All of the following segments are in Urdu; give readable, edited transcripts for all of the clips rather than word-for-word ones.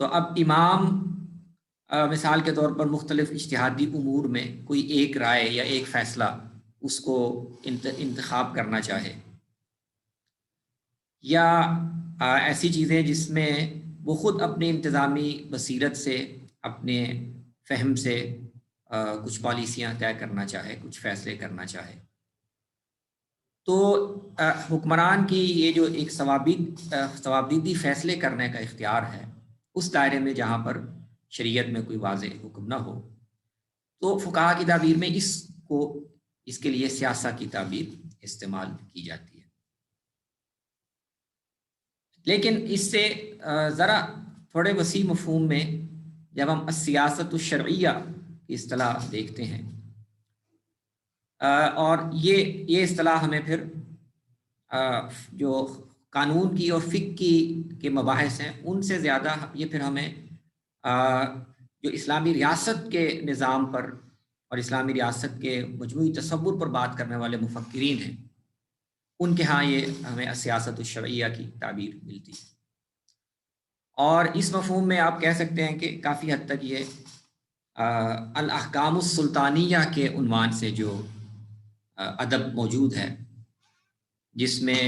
تو اب امام مثال کے طور پر مختلف اجتہادی امور میں کوئی ایک رائے یا ایک فیصلہ اس کو انتخاب کرنا چاہے، یا ایسی چیزیں جس میں وہ خود اپنی انتظامی بصیرت سے، اپنے فہم سے کچھ پالیسیاں طے کرنا چاہے، کچھ فیصلے کرنا چاہے، تو حکمران کی یہ جو ایک ثوابدیدی فیصلے کرنے کا اختیار ہے، اس دائرے میں جہاں پر شریعت میں کوئی واضح حکم نہ ہو، تو فقہا کی تعبیر میں اس کے لیے سیاست کی تعبیر استعمال کی جاتی ہے۔ لیکن اس سے ذرا تھوڑے وسیع مفہوم میں جب ہم السیاست الشرعیہ کی اصطلاح دیکھتے ہیں، اور یہ اصطلاح ہمیں پھر جو قانون کی اور فقہ کے مباحث ہیں ان سے زیادہ یہ پھر ہمیں جو اسلامی ریاست کے نظام پر اور اسلامی ریاست کے مجموعی تصور پر بات کرنے والے مفکرین ہیں، ان کے ہاں یہ ہمیں سیاست الشرعیہ کی تعبیر ملتی ہے۔ اور اس مفہوم میں آپ کہہ سکتے ہیں کہ کافی حد تک یہ الاحکام السلطانیہ کے عنوان سے جو ادب موجود ہے، جس میں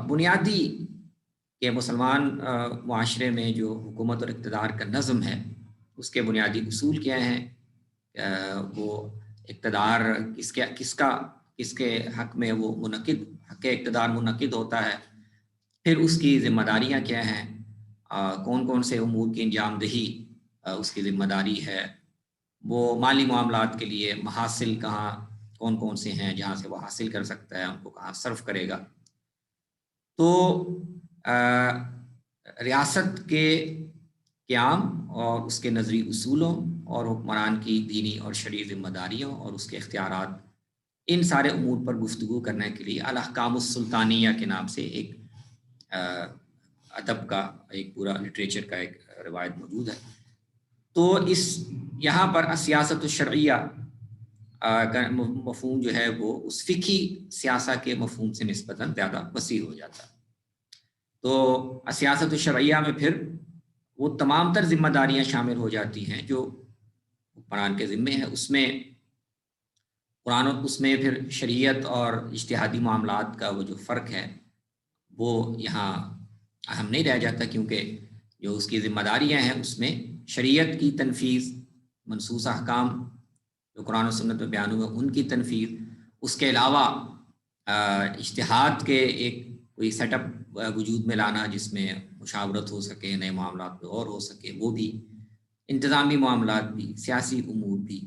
بنیادی کہ مسلمان معاشرے میں جو حکومت اور اقتدار کا نظم ہے، اس کے بنیادی اصول کیا ہیں، وہ اقتدار کس کے حق میں وہ حق اقتدار منعقد ہوتا ہے، پھر اس کی ذمہ داریاں کیا ہیں، کون کون سے امور کی انجام دہی اس کی ذمہ داری ہے، وہ مالی معاملات کے لیے محاصل کہاں کون کون سے ہیں جہاں سے وہ حاصل کر سکتا ہے، ان کو کہاں صرف کرے گا۔ تو ریاست کے قیام اور اس کے نظری اصولوں اور حکمران کی دینی اور شرعی ذمہ داریوں اور اس کے اختیارات، ان سارے امور پر گفتگو کرنے کے لیے الاحکام السلطانیہ کے نام سے ایک ادب کا ایک پورا لٹریچر کا ایک روایت موجود ہے۔ تو یہاں پر سیاست الشرعیہ کا مفہوم جو ہے وہ اس فقہی سیاست کے مفہوم سے نسبتاً زیادہ وسیع ہو جاتا ہے۔ تو سیاست الشرعیہ میں پھر وہ تمام تر ذمہ داریاں شامل ہو جاتی ہیں جو حکمران کے ذمے ہیں، اس میں قرآن اس میں پھر شریعت اور اجتہادی معاملات کا وہ جو فرق ہے وہ یہاں اہم نہیں رہ جاتا، کیونکہ جو اس کی ذمہ داریاں ہیں اس میں شریعت کی تنفیذ، منصوص احکام جو قرآن و سنت میں بیان ہوئے ان کی تنفیذ، اس کے علاوہ اجتہاد کے ایک کوئی سیٹ اپ وجود میں لانا جس میں مشاورت ہو سکے، نئے معاملات پہ اور ہو سکے، وہ بھی، انتظامی معاملات بھی، سیاسی امور بھی،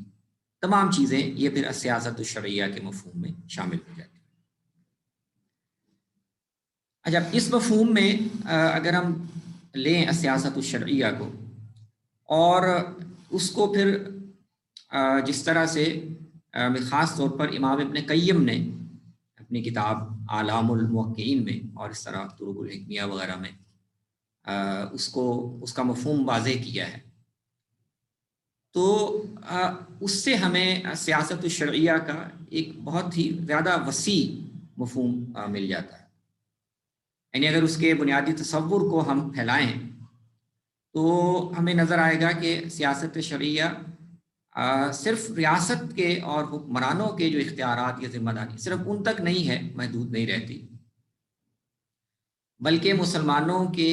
تمام چیزیں یہ پھر سیاست الشرعیہ کے مفہوم میں شامل ہو جاتی ہیں۔ اچھا، اس مفہوم میں اگر ہم لیں سیاست الشرعیہ کو اور اس کو پھر جس طرح سے خاص طور پر امام ابن قیم نے اپنی کتاب اعلام الموقعین میں اور اس طرح طرق الحکمیہ وغیرہ میں اس کا مفہوم واضح کیا ہے، تو اس سے ہمیں سیاست الشرعیہ کا ایک بہت ہی زیادہ وسیع مفہوم مل جاتا ہے۔ یعنی اگر اس کے بنیادی تصور کو ہم پھیلائیں تو ہمیں نظر آئے گا کہ سیاست شرعیہ صرف ریاست کے اور حکمرانوں کے جو اختیارات یا ذمہ داری صرف ان تک نہیں ہے، محدود نہیں رہتی، بلکہ مسلمانوں کے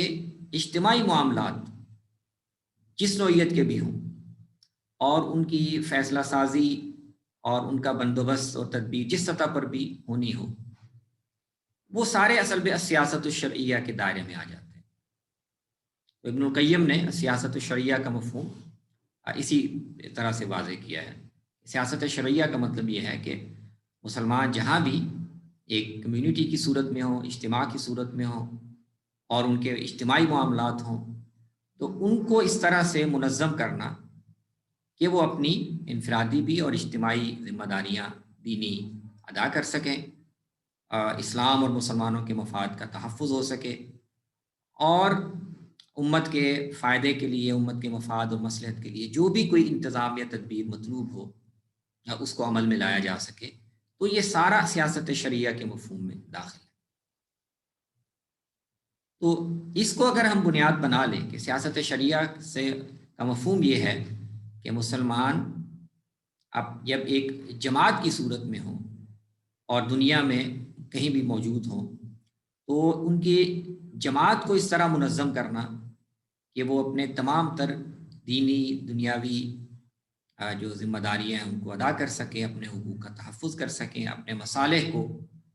اجتماعی معاملات جس نوعیت کے بھی ہوں اور ان کی فیصلہ سازی اور ان کا بندوبست اور تدبیر جس سطح پر بھی ہونی ہو، وہ سارے اصل میں سیاست الشرعیہ کے دائرے میں آ جاتے ہیں۔ تو ابن القیم نے سیاست الشرعیہ کا مفہوم اسی طرح سے واضح کیا ہے۔ سیاست شرعیہ کا مطلب یہ ہے کہ مسلمان جہاں بھی ایک کمیونٹی کی صورت میں ہوں، اجتماع کی صورت میں ہوں اور ان کے اجتماعی معاملات ہوں، تو ان کو اس طرح سے منظم کرنا کہ وہ اپنی انفرادی بھی اور اجتماعی ذمہ داریاں دینی ادا کر سکیں، اسلام اور مسلمانوں کے مفاد کا تحفظ ہو سکے، اور امت کے فائدے کے لیے، امت کے مفاد اور مصلحت کے لیے جو بھی کوئی انتظام یا تدبیر مطلوب ہو اس کو عمل میں لایا جا سکے، تو یہ سارا سیاست شرعیہ کے مفہوم میں داخل ہے۔ تو اس کو اگر ہم بنیاد بنا لیں کہ سیاست شرعیہ سے کا مفہوم یہ ہے کہ مسلمان اب جب ایک جماعت کی صورت میں ہوں اور دنیا میں کہیں بھی موجود ہوں، تو ان کی جماعت کو اس طرح منظم کرنا کہ وہ اپنے تمام تر دینی دنیاوی جو ذمہ داریاں ہیں ان کو ادا کر سکیں، اپنے حقوق کا تحفظ کر سکیں، اپنے مصالح کو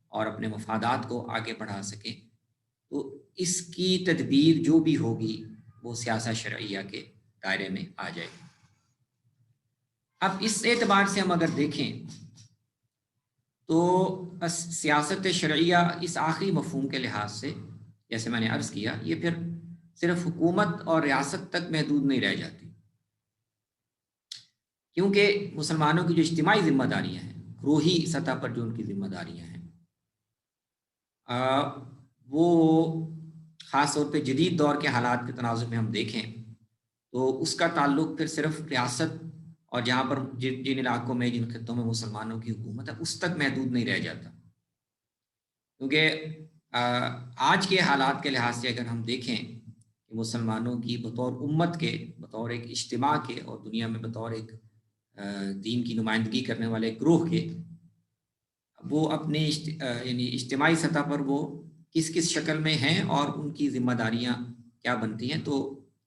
اور اپنے مفادات کو آگے بڑھا سکیں، تو اس کی تدبیر جو بھی ہوگی وہ سیاست شرعیہ کے دائرے میں آ جائے گی۔ اب اس اعتبار سے ہم اگر دیکھیں تو سیاست شرعیہ اس آخری مفہوم کے لحاظ سے، جیسے میں نے عرض کیا، یہ پھر صرف حکومت اور ریاست تک محدود نہیں رہ جاتی، کیونکہ مسلمانوں کی جو اجتماعی ذمہ داریاں ہیں، گروہی سطح پر جو ان کی ذمہ داریاں ہیں، وہ خاص طور پہ جدید دور کے حالات کے تناظر میں ہم دیکھیں تو اس کا تعلق پھر صرف ریاست اور جہاں پر جن علاقوں میں جن خطوں میں مسلمانوں کی حکومت ہے اس تک محدود نہیں رہ جاتا، کیونکہ آج کے حالات کے لحاظ سے اگر ہم دیکھیں کہ مسلمانوں کی بطور امت کے، بطور ایک اجتماع کے اور دنیا میں بطور ایک دین کی نمائندگی کرنے والے گروہ کے، وہ اپنے یعنی اجتماعی سطح پر وہ کس کس شکل میں ہیں اور ان کی ذمہ داریاں کیا بنتی ہیں، تو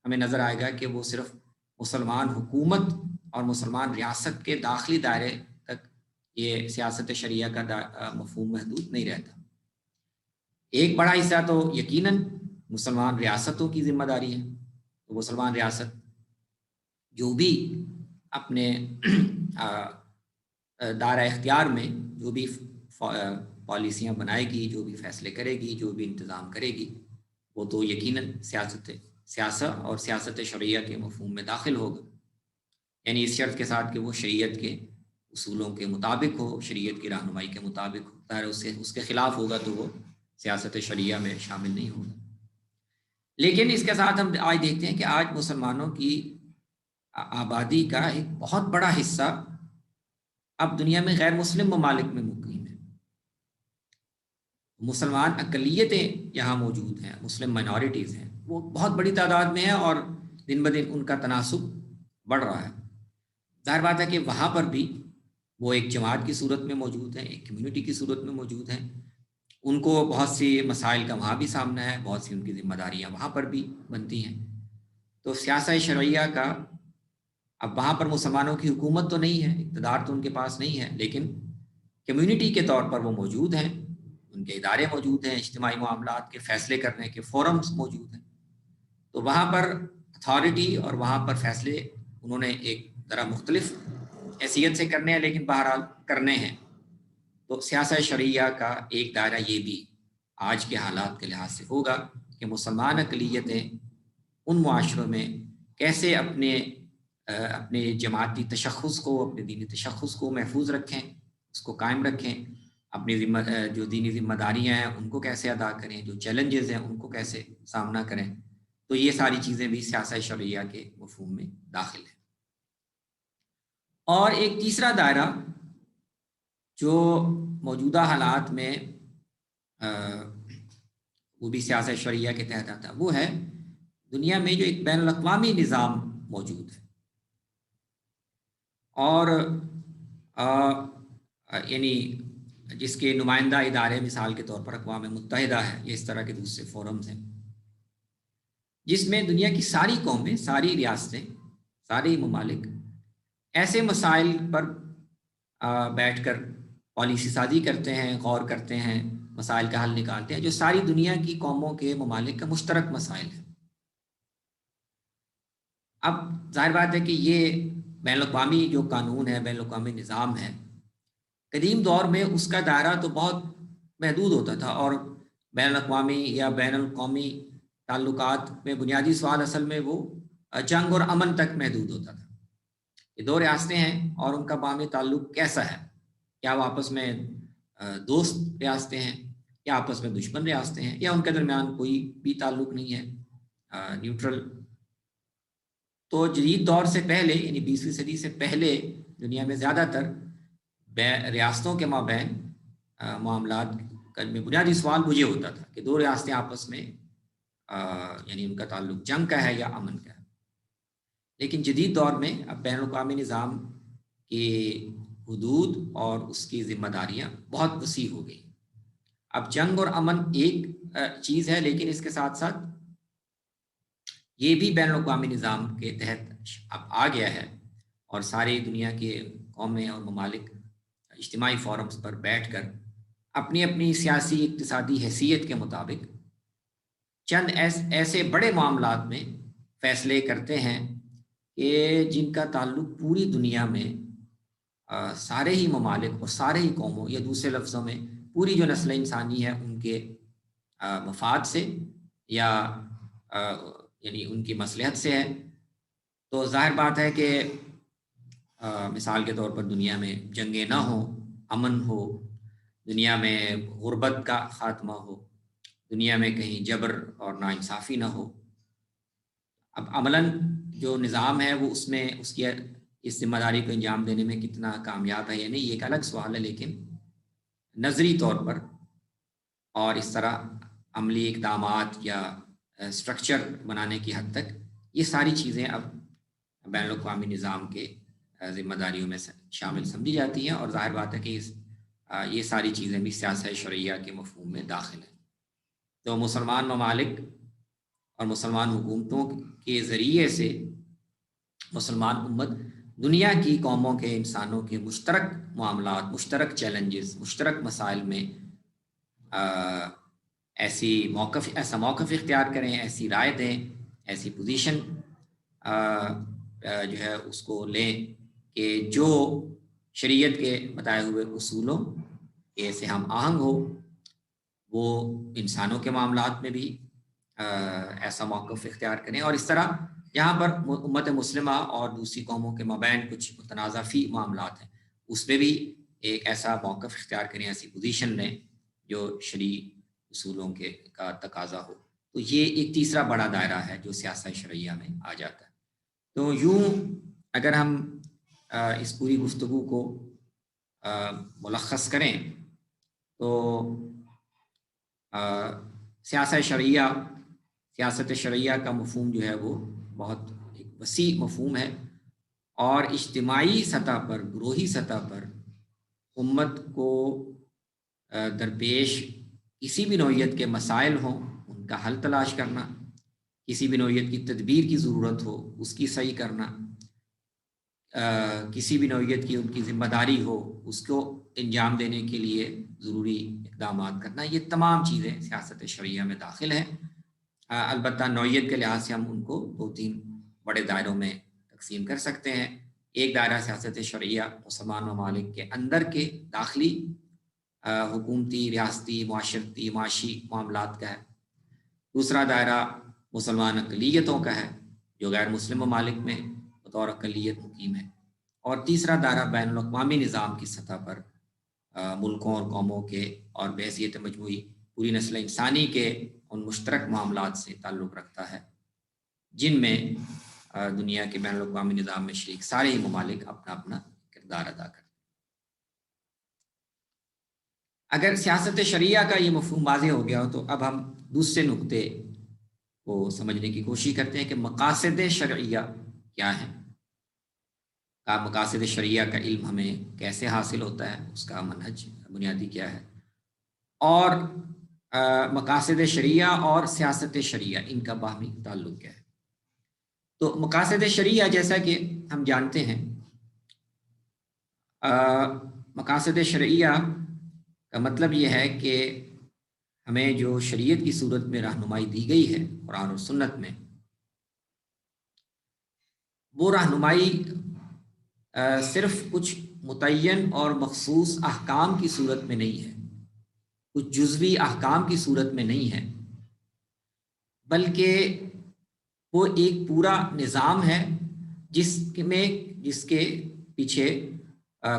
ہمیں نظر آئے گا کہ وہ صرف مسلمان حکومت اور مسلمان ریاست کے داخلی دائرے تک یہ سیاست شرعیہ کا مفہوم محدود نہیں رہتا۔ ایک بڑا حصہ تو یقیناً مسلمان ریاستوں کی ذمہ داری ہے، تو مسلمان ریاست جو بھی اپنے دائرہ اختیار میں جو بھی پالیسیاں بنائے گی، جو بھی فیصلے کرے گی، جو بھی انتظام کرے گی، وہ تو یقیناً سیاست اور سیاست شرعیہ کے مفہوم میں داخل ہوگا، یعنی اس شرط کے ساتھ کہ وہ شریعت کے اصولوں کے مطابق ہو، شریعت کی رہنمائی کے مطابق ہو، ظاہر اس کے خلاف ہوگا تو وہ سیاست شرعیہ میں شامل نہیں ہوگا۔ لیکن اس کے ساتھ ہم آج دیکھتے ہیں کہ آج مسلمانوں کی آبادی کا ایک بہت بڑا حصہ اب دنیا میں غیر مسلم ممالک میں مقیم ہے، مسلمان اقلیتیں یہاں موجود ہیں، مسلم مائنورٹیز ہیں، وہ بہت بڑی تعداد میں ہیں اور دن بدن ان کا تناسب بڑھ رہا ہے۔ ظاہر بات ہے کہ وہاں پر بھی وہ ایک جماعت کی صورت میں موجود ہیں، ایک کمیونٹی کی صورت میں موجود ہیں، ان کو بہت سی مسائل کا وہاں بھی سامنا ہے، بہت سی ان کی ذمہ داریاں وہاں پر بھی بنتی ہیں۔ تو سیاست شرعیہ کا اب وہاں پر مسلمانوں کی حکومت تو نہیں ہے، اقتدار تو ان کے پاس نہیں ہے، لیکن کمیونٹی کے طور پر وہ موجود ہیں، ان کے ادارے موجود ہیں، اجتماعی معاملات کے فیصلے کرنے کے فورمز موجود ہیں، تو وہاں پر اتھارٹی اور وہاں پر فیصلے انہوں نے ایک ذرا مختلف حیثیت سے کرنے ہیں، لیکن بہرحال کرنے ہیں۔ تو سیاست شرعیہ کا ایک دائرہ یہ بھی آج کے حالات کے لحاظ سے ہوگا کہ مسلمان اقلیتیں ان معاشروں میں کیسے اپنے جماعتی تشخص کو، اپنے دینی تشخص کو محفوظ رکھیں، اس کو قائم رکھیں، اپنی جو دینی ذمہ داریاں ہیں ان کو کیسے ادا کریں، جو چیلنجز ہیں ان کو کیسے سامنا کریں، تو یہ ساری چیزیں بھی سیاست شرعیہ کے مفہوم میں داخل ہیں۔ اور ایک تیسرا دائرہ جو موجودہ حالات میں وہ بھی سیاست شرعیہ کے تحت آتا ہے، وہ ہے دنیا میں جو ایک بین الاقوامی نظام موجود ہے، اور یعنی جس کے نمائندہ ادارے مثال کے طور پر اقوام متحدہ ہے، یہ اس طرح کے دوسرے فورمز ہیں، جس میں دنیا کی ساری قومیں، ساری ریاستیں، سارے ممالک ایسے مسائل پر بیٹھ کر پالیسی سازی کرتے ہیں، غور کرتے ہیں، مسائل کا حل نکالتے ہیں، جو ساری دنیا کی قوموں کے ممالک کا مشترک مسائل ہے۔ اب ظاہر بات ہے کہ یہ بین الاقوامی جو قانون ہے، بین الاقوامی نظام ہے، قدیم دور میں اس کا دائرہ تو بہت محدود ہوتا تھا، اور بین الاقوامی یا بین الاقوامی تعلقات میں بنیادی سوال اصل میں وہ جنگ اور امن تک محدود ہوتا تھا۔ یہ دو ریاستیں ہیں اور ان کا باہمی تعلق کیسا ہے، کیا وہ آپس میں دوست ریاستیں ہیں یا آپس میں دشمن ریاستیں ہیں، یا ان کے درمیان کوئی بھی تعلق نہیں ہے، نیوٹرل۔ تو جدید دور سے پہلے، یعنی 20ویں صدی سے پہلے، دنیا میں زیادہ تر ریاستوں کے مابین معاملات کا بنیادی سوال مجھے ہوتا تھا کہ دو ریاستیں آپس میں یعنی ان کا تعلق جنگ کا ہے یا امن کا ہے۔ لیکن جدید دور میں اب بین الاقوامی نظام کے حدود اور اس کی ذمہ داریاں بہت وسیع ہو گئی۔ اب جنگ اور امن ایک چیز ہے، لیکن اس کے ساتھ ساتھ یہ بھی بین الاقوامی نظام کے تحت اب آ گیا ہے، اور ساری دنیا کے قومیں اور ممالک اجتماعی فورمز پر بیٹھ کر اپنی اپنی سیاسی اقتصادی حیثیت کے مطابق چند ایسے بڑے معاملات میں فیصلے کرتے ہیں کہ جن کا تعلق پوری دنیا میں سارے ہی ممالک اور سارے ہی قوموں، یا دوسرے لفظوں میں پوری جو نسل انسانی ہے ان کے مفاد سے یا یعنی ان کی مصلحت سے ہے۔ تو ظاہر بات ہے کہ مثال کے طور پر دنیا میں جنگیں نہ ہوں، امن ہو، دنیا میں غربت کا خاتمہ ہو، دنیا میں کہیں جبر اور ناانصافی نہ ہو۔ اب عملاً جو نظام ہے وہ اس میں اس کی اس ذمہ داری کو انجام دینے میں کتنا کامیاب ہے یا نہیں، یہ ایک الگ سوال ہے، لیکن نظری طور پر اور اس طرح عملی اقدامات یا اسٹرکچر بنانے کی حد تک یہ ساری چیزیں اب بین الاقوامی نظام کے ذمہ داریوں میں شامل سمجھی جاتی ہیں، اور ظاہر بات ہے کہ یہ ساری چیزیں بھی سیاست شرعیہ کے مفہوم میں داخل ہیں۔ تو مسلمان ممالک اور مسلمان حکومتوں کے ذریعے سے مسلمان امت دنیا کی قوموں کے انسانوں کے مشترک معاملات، مشترک چیلنجز، مشترک مسائل میں ایسا موقف اختیار کریں، ایسی رائے دیں، ایسی پوزیشن جو ہے اس کو لیں کہ جو شریعت کے بتائے ہوئے اصولوں سے ہم آہنگ ہو۔ وہ انسانوں کے معاملات میں بھی ایسا موقف اختیار کریں، اور اس طرح یہاں پر امت مسلمہ اور دوسری قوموں کے مابین کچھ متنازع فی معاملات ہیں، اس میں بھی ایک ایسا موقف اختیار کریں، ایسی پوزیشن لیں جو شرعی اصولوں کے کا تقاضا ہو۔ تو یہ ایک تیسرا بڑا دائرہ ہے جو سیاست شرعیہ میں آ جاتا ہے۔ تو یوں اگر ہم اس پوری گفتگو کو ملخص کریں تو سیاست شرعیہ کا مفہوم جو ہے وہ بہت ایک وسیع مفہوم ہے، اور اجتماعی سطح پر، گروہی سطح پر امت کو درپیش کسی بھی نوعیت کے مسائل ہوں ان کا حل تلاش کرنا، کسی بھی نوعیت کی تدبیر کی ضرورت ہو اس کی صحیح کرنا، کسی بھی نوعیت کی ان کی ذمہ داری ہو اس کو انجام دینے کے لیے ضروری اقدامات کرنا، یہ تمام چیزیں سیاست شرعیہ میں داخل ہیں۔ البتہ نوعیت کے لحاظ سے ہم ان کو 2-3 بڑے دائروں میں تقسیم کر سکتے ہیں۔ ایک دائرہ سیاست شرعیہ مسلمان ممالک کے اندر کے داخلی حکومتی، ریاستی، معاشرتی، معاشی معاملات کا ہے۔ دوسرا دائرہ مسلمان اقلیتوں کا ہے جو غیر مسلم ممالک میں بطور اقلیت مقیم ہے، اور تیسرا دائرہ بین الاقوامی نظام کی سطح پر ملکوں اور قوموں کے اور بحیثیت مجموعی پوری نسل انسانی کے ان مشترک معاملات سے تعلق رکھتا ہے جن میں دنیا کے بین الاقوامی نظام میں شریک سارے ہی ممالک اپنا اپنا کردار ادا کرتے ہیں۔ اگر سیاست شرعیہ کا یہ مفہوم واضح ہو گیا ہو تو اب ہم دوسرے نقطے کو سمجھنے کی کوشش کرتے ہیں کہ مقاصد شرعیہ کیا ہے، مقاصد شرعیہ کا علم ہمیں کیسے حاصل ہوتا ہے، اس کا منہج بنیادی کیا ہے، اور مقاصد شرعیہ اور سیاست شرعیہ ان کا باہمی تعلق کیا ہے۔ تو مقاصد شرعیہ جیسا کہ ہم جانتے ہیں، مقاصد شرعیہ کا مطلب یہ ہے کہ ہمیں جو شریعت کی صورت میں رہنمائی دی گئی ہے قرآن اور سنت میں، وہ رہنمائی صرف کچھ متعین اور مخصوص احکام کی صورت میں نہیں ہے، کچھ جزوی احکام کی صورت میں نہیں ہے، بلکہ وہ ایک پورا نظام ہے جس کے پیچھے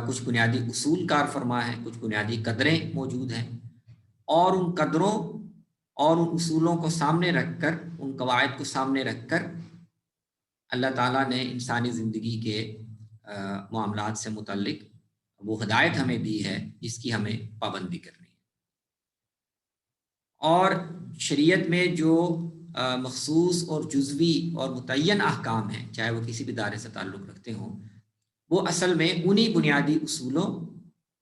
کچھ بنیادی اصول کار فرما ہیں، کچھ بنیادی قدریں موجود ہیں، اور ان قدروں اور ان اصولوں کو سامنے رکھ کر، ان قواعد کو سامنے رکھ کر اللہ تعالیٰ نے انسانی زندگی کے معاملات سے متعلق وہ ہدایت ہمیں دی ہے جس کی ہمیں پابندی کرنی ہے۔ اور شریعت میں جو مخصوص اور جزوی اور متعین احکام ہیں، چاہے وہ کسی بھی دائرے سے تعلق رکھتے ہوں، وہ اصل میں انہی بنیادی اصولوں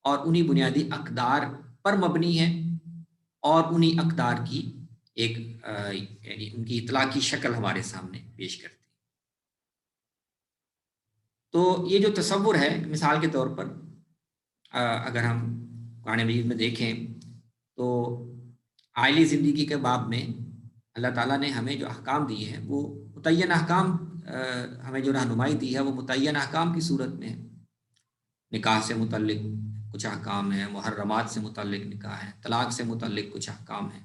اور انہی بنیادی اقدار پر مبنی ہے، اور انہی اقدار کی ایک یعنی ان کی اطلاقی شکل ہمارے سامنے پیش کرتی ہے۔ تو یہ جو تصور ہے، مثال کے طور پر اگر ہم قرآن مجید میں دیکھیں تو عائلی زندگی کے باب میں اللہ تعالیٰ نے ہمیں جو احکام دیے ہیں وہ متعین احکام، ہمیں جو رہنمائی دی ہے وہ متعین احکام کی صورت میں ہے۔ نکاح سے متعلق کچھ احکام ہیں، محرمات سے متعلق نکاح ہے، طلاق سے متعلق کچھ احکام ہیں،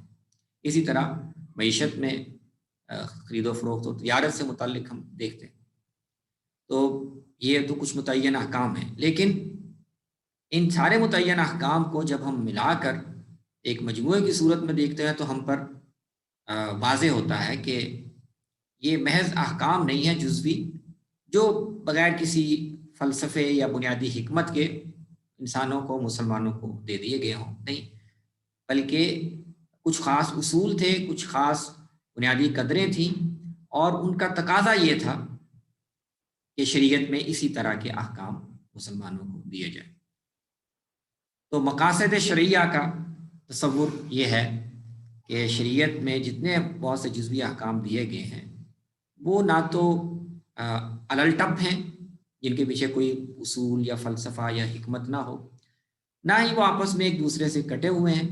اسی طرح معیشت میں خرید و فروخت و تجارت سے متعلق ہم دیکھتے ہیں۔ تو یہ تو کچھ متعین احکام ہیں، لیکن ان سارے متعین احکام کو جب ہم ملا کر ایک مجموعے کی صورت میں دیکھتے ہیں تو ہم پر واضح ہوتا ہے کہ یہ محض احکام نہیں ہے جزوی، جو بغیر کسی فلسفے یا بنیادی حکمت کے انسانوں کو، مسلمانوں کو دے دیے گئے ہوں، نہیں، بلکہ کچھ خاص اصول تھے، کچھ خاص بنیادی قدریں تھیں، اور ان کا تقاضا یہ تھا کہ شریعت میں اسی طرح کے احکام مسلمانوں کو دیے جائیں۔ تو مقاصد شرعیہ کا تصور یہ ہے کہ شریعت میں جتنے بہت سے جزوی احکام دیے گئے ہیں وہ نہ تو الٹپ ہیں جن کے پیچھے کوئی اصول یا فلسفہ یا حکمت نہ ہو، نہ ہی وہ آپس میں ایک دوسرے سے کٹے ہوئے ہیں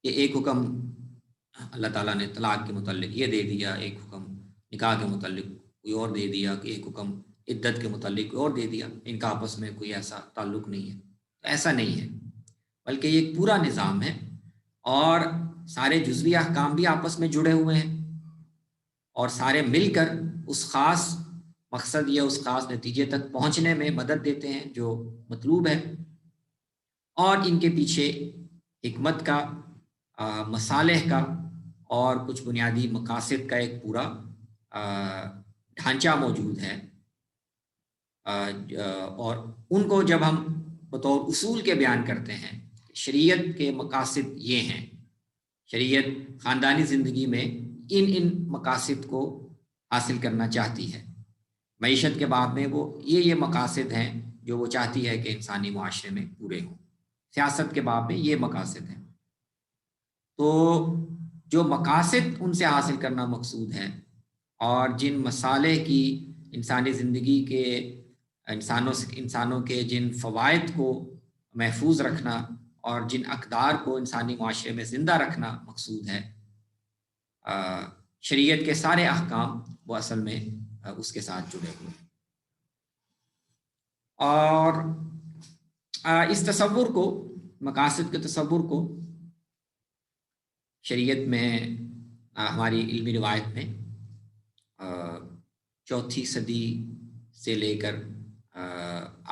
کہ ایک حکم اللہ تعالیٰ نے طلاق کے متعلق یہ دے دیا، ایک حکم نکاح کے متعلق کوئی اور دے دیا، کہ ایک حکم عدت کے متعلق کوئی اور دے دیا، ان کا آپس میں کوئی ایسا تعلق نہیں ہے۔ تو ایسا نہیں ہے، بلکہ یہ ایک پورا نظام ہے، اور سارے جزوی احکام بھی آپس میں جڑے ہوئے ہیں، اور سارے مل کر اس خاص مقصد یا اس خاص نتیجے تک پہنچنے میں مدد دیتے ہیں جو مطلوب ہے، اور ان کے پیچھے حکمت کا، مصالح کا اور کچھ بنیادی مقاصد کا ایک پورا ڈھانچہ موجود ہے، اور ان کو جب ہم بطور اصول کے بیان کرتے ہیں، شریعت کے مقاصد یہ ہیں، شریعت خاندانی زندگی میں ان مقاصد کو حاصل کرنا چاہتی ہے، معیشت کے باب میں وہ یہ مقاصد ہیں جو وہ چاہتی ہے کہ انسانی معاشرے میں پورے ہوں، سیاست کے باب میں یہ مقاصد ہیں۔ تو جو مقاصد ان سے حاصل کرنا مقصود ہے، اور جن مصالح کی انسانی زندگی کے انسانوں کے جن فوائد کو محفوظ رکھنا اور جن اقدار کو انسانی معاشرے میں زندہ رکھنا مقصود ہے، شریعت کے سارے احکام وہ اصل میں اس کے ساتھ جڑے ہوئے ہیں۔ اور اس تصور کو، مقاصد کے تصور کو شریعت میں ہماری علمی روایت میں 4 صدی سے لے کر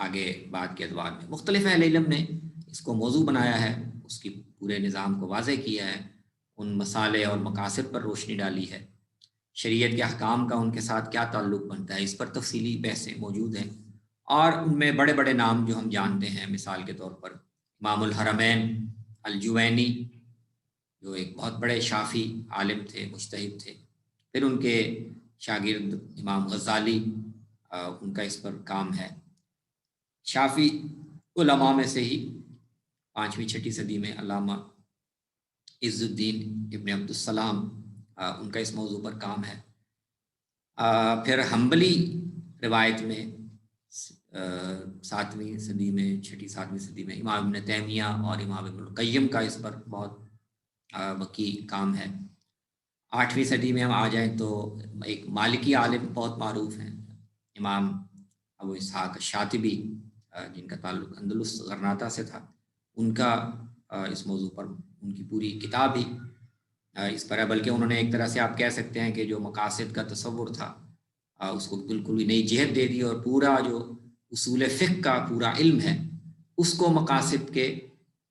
آگے بعد کے ادوار میں مختلف اہل علم نے اس کو موضوع بنایا ہے، اس کی پورے نظام کو واضح کیا ہے، ان مسالے اور مقاصد پر روشنی ڈالی ہے، شریعت کے احکام کا ان کے ساتھ کیا تعلق بنتا ہے، اس پر تفصیلی بحثیں موجود ہیں، اور ان میں بڑے بڑے نام جو ہم جانتے ہیں، مثال کے طور پر امام الحرمین الجوینی جو ایک بہت بڑے شافی عالم تھے، مجتہد تھے، پھر ان کے شاگرد امام غزالی، ان کا اس پر کام ہے۔ شافی علماء میں سے ہی 5ویں 6 صدی میں علامہ عز الدین ابن عبدالسلام، ان کا اس موضوع پر کام ہے۔ پھر حنبلی روایت میں 7ویں صدی میں، 6 7ویں صدی میں امام ابن تیمیہ اور امام ابن القیم کا اس پر بہت وقی کام ہے۔ 8ویں صدی میں ہم آ جائیں تو ایک مالکی عالم بہت معروف ہیں، امام ابو اسحاق شاطبی، جن کا تعلق اندلس غرناطہ سے تھا، ان کا اس موضوع پر ان کی پوری کتاب ہی اس پر ہے، بلکہ انہوں نے ایک طرح سے آپ کہہ سکتے ہیں کہ جو مقاصد کا تصور تھا اس کو بالکل نئی جہت دے دی، اور پورا جو اصول فقہ کا پورا علم ہے اس کو مقاصد کے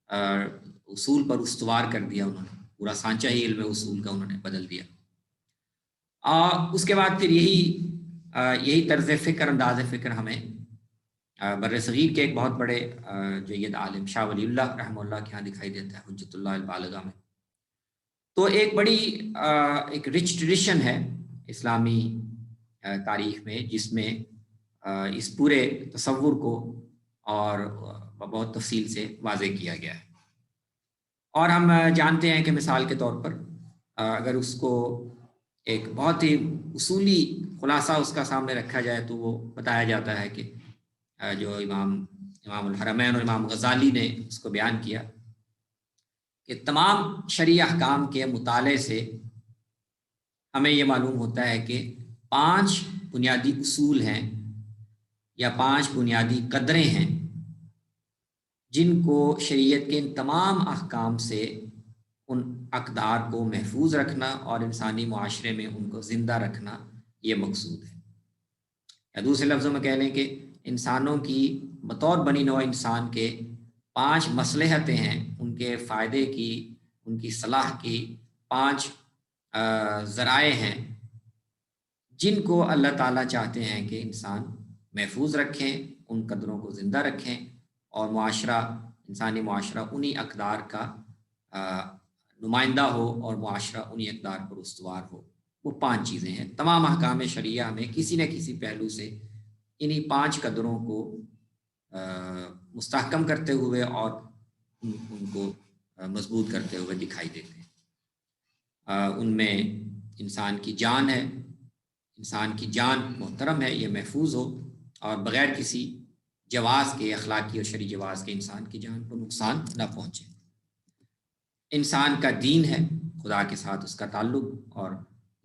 اصول پر استوار کر دیا، انہوں نے پورا سانچہ ہی علم اصول کا انہوں نے بدل دیا۔ اس کے بعد پھر یہی طرز فکر، انداز فکر ہمیں بر صغیر کے ایک بہت بڑے جید عالم شاہ ولی اللہ رحمہ اللہ کے ہاں دکھائی دیتا ہے، حجت اللہ البالغہ میں۔ تو ایک بڑی ایک رچ ٹریڈیشن ہے اسلامی تاریخ میں، جس میں اس پورے تصور کو اور بہت تفصیل سے واضح کیا گیا ہے۔ اور ہم جانتے ہیں کہ مثال کے طور پر اگر اس کو ایک بہت ہی اصولی خلاصہ اس کا سامنے رکھا جائے تو وہ بتایا جاتا ہے کہ جو امام الحرمین اور امام غزالی نے اس کو بیان کیا کہ تمام شرعی احکام کے مطالعے سے ہمیں یہ معلوم ہوتا ہے کہ 5 بنیادی اصول ہیں یا 5 بنیادی قدریں ہیں جن کو شریعت کے ان تمام احکام سے ان اقدار کو محفوظ رکھنا اور انسانی معاشرے میں ان کو زندہ رکھنا یہ مقصود ہے۔ یا دوسرے لفظوں میں کہہ لیں کہ انسانوں کی بطور بنی نوع انسان کے 5 مصلحتیں ہیں، ان کے فائدے کی، ان کی صلاح کی 5 ذرائع ہیں جن کو اللہ تعالیٰ چاہتے ہیں کہ انسان محفوظ رکھیں، ان قدروں کو زندہ رکھیں اور معاشرہ، انسانی معاشرہ انہی اقدار کا نمائندہ ہو اور معاشرہ انہی اقدار پر استوار ہو۔ وہ 5 چیزیں ہیں۔ تمام احکام شرعیہ میں کسی نہ کسی پہلو سے انہی 5 قدروں کو مستحکم کرتے ہوئے اور ان کو مضبوط کرتے ہوئے دکھائی دیتے ہیں۔ ان میں انسان کی جان ہے، انسان کی جان محترم ہے، یہ محفوظ ہو اور بغیر کسی جواز کے، اخلاقی اور شرعی جواز کے انسان کی جان کو نقصان نہ پہنچے۔ انسان کا دین ہے، خدا کے ساتھ اس کا تعلق، اور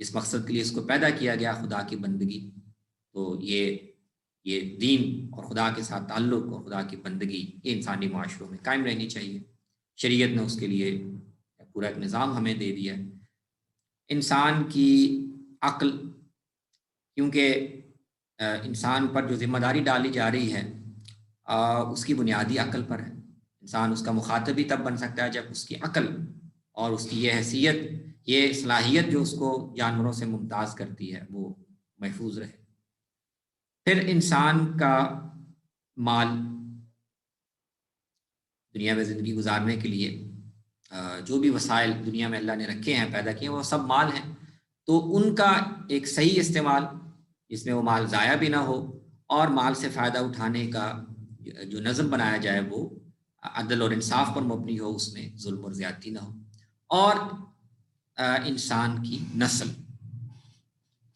اس مقصد کے لیے اس کو پیدا کیا گیا، خدا کی بندگی۔ تو یہ دین اور خدا کے ساتھ تعلق اور خدا کی بندگی یہ انسانی معاشروں میں قائم رہنی چاہیے۔ شریعت نے اس کے لیے پورا ایک نظام ہمیں دے دیا ہے۔ انسان کی عقل، کیونکہ انسان پر جو ذمہ داری ڈالی جا رہی ہے اس کی بنیادی عقل پر ہے۔ انسان اس کا مخاطب ہی تب بن سکتا ہے جب اس کی عقل اور اس کی یہ حیثیت، یہ صلاحیت جو اس کو جانوروں سے ممتاز کرتی ہے، وہ محفوظ رہے۔ پھر انسان کا مال، دنیا میں زندگی گزارنے کے لیے جو بھی وسائل دنیا میں اللہ نے رکھے ہیں، پیدا کیے ہیں، وہ سب مال ہیں۔ تو ان کا ایک صحیح استعمال، جس میں وہ مال ضائع بھی نہ ہو اور مال سے فائدہ اٹھانے کا جو نظم بنایا جائے وہ عدل اور انصاف پر مبنی ہو، اس میں ظلم اور زیادتی نہ ہو۔ اور انسان کی نسل،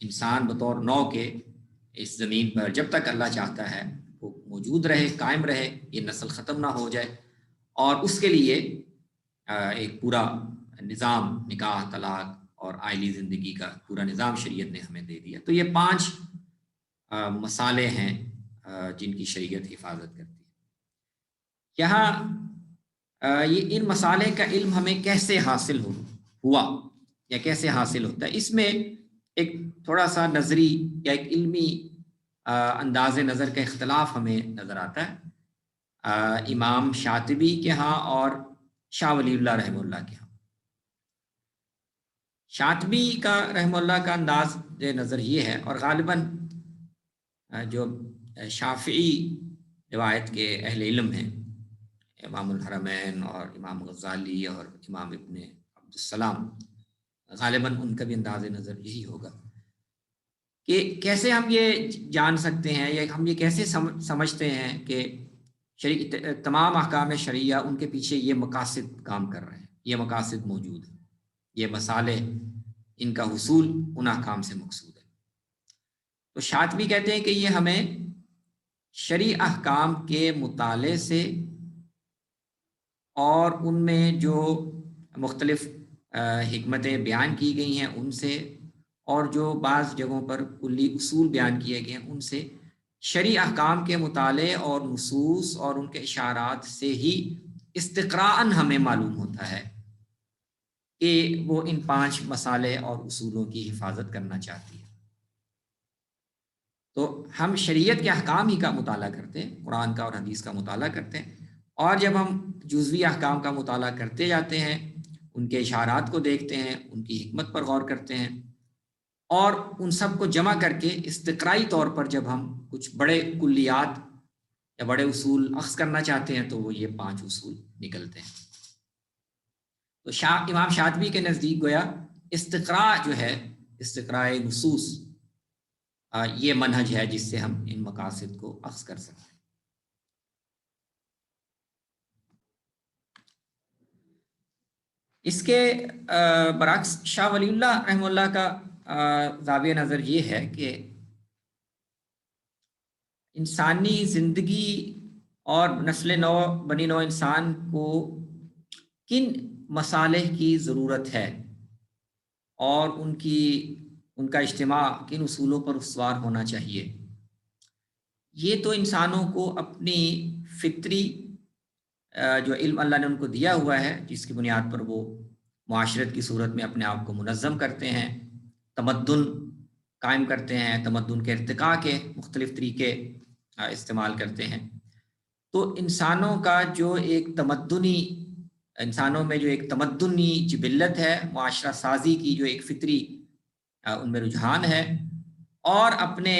انسان بطور نو کے اس زمین پر جب تک اللہ چاہتا ہے وہ موجود رہے، قائم رہے، یہ نسل ختم نہ ہو جائے، اور اس کے لیے ایک پورا نظام، نکاح، طلاق اور عائلی زندگی کا پورا نظام شریعت نے ہمیں دے دیا۔ تو یہ 5 مسالے ہیں جن کی شریعت حفاظت کرتی ہے۔ یہاں یہ ان مسالے کا علم ہمیں کیسے حاصل ہوا یا کیسے حاصل ہوتا ہے، اس میں ایک تھوڑا سا نظری یا ایک علمی انداز نظر کا اختلاف ہمیں نظر آتا ہے امام شاطبی کے ہاں اور شاہ ولی اللہ رحمہ اللہ کے ہاں۔ شاطبی کا رحمہ اللہ کا انداز نظر یہ ہے، اور غالباً جو شافعی روایت کے اہل علم ہیں، امام الحرمین اور امام غزالی اور امام ابن عبدالسلام، غالباً ان کا بھی انداز نظر یہی ہوگا کہ کیسے ہم یہ جان سکتے ہیں یا ہم یہ کیسے سمجھتے ہیں کہ تمام احکام شرعیہ ان کے پیچھے یہ مقاصد کام کر رہے ہیں، یہ مقاصد موجود ہیں، یہ مسالے، ان کا حصول ان احکام سے مقصود ہے۔ تو شاطبی کہتے ہیں کہ یہ ہمیں شرعی احکام کے مطالعے سے اور ان میں جو مختلف حکمتیں بیان کی گئی ہیں ان سے، اور جو بعض جگہوں پر کلی اصول بیان کیے گئے ہیں ان سے، شرعی احکام کے مطالعے اور نصوص اور ان کے اشارات سے ہی استقراءً ہمیں معلوم ہوتا ہے کہ وہ ان 5 مسالے اور اصولوں کی حفاظت کرنا چاہتی ہے۔ تو ہم شریعت کے احکام ہی کا مطالعہ کرتے ہیں، قرآن کا اور حدیث کا مطالعہ کرتے ہیں، اور جب ہم جزوی احکام کا مطالعہ کرتے جاتے ہیں، ان کے اشارات کو دیکھتے ہیں، ان کی حکمت پر غور کرتے ہیں، اور ان سب کو جمع کر کے استقرائی طور پر جب ہم کچھ بڑے کلیات یا بڑے اصول اخذ کرنا چاہتے ہیں تو وہ یہ 5 اصول نکلتے ہیں۔ تو امام شاطبی کے نزدیک گویا استقراء جو ہے، استقراء نصوص، یہ منہج ہے جس سے ہم ان مقاصد کو اخذ کر سکتے ہیں۔ اس کے برعکس شاہ ولی اللہ رحمہ اللہ کا زاویہ نظر یہ ہے کہ انسانی زندگی اور نسل نو بنی نو انسان کو کن مصالح کی ضرورت ہے اور ان کا اجتماع کن اصولوں پر استوار ہونا چاہیے، یہ تو انسانوں کو اپنی فطری جو علم اللہ نے ان کو دیا ہوا ہے، جس کی بنیاد پر وہ معاشرت کی صورت میں اپنے آپ کو منظم کرتے ہیں، تمدن قائم کرتے ہیں، تمدن کے ارتقاء کے مختلف طریقے استعمال کرتے ہیں۔ تو انسانوں میں جو ایک تمدنی جبلت ہے، معاشرہ سازی کی جو ایک فطری ان میں رجحان ہے، اور اپنے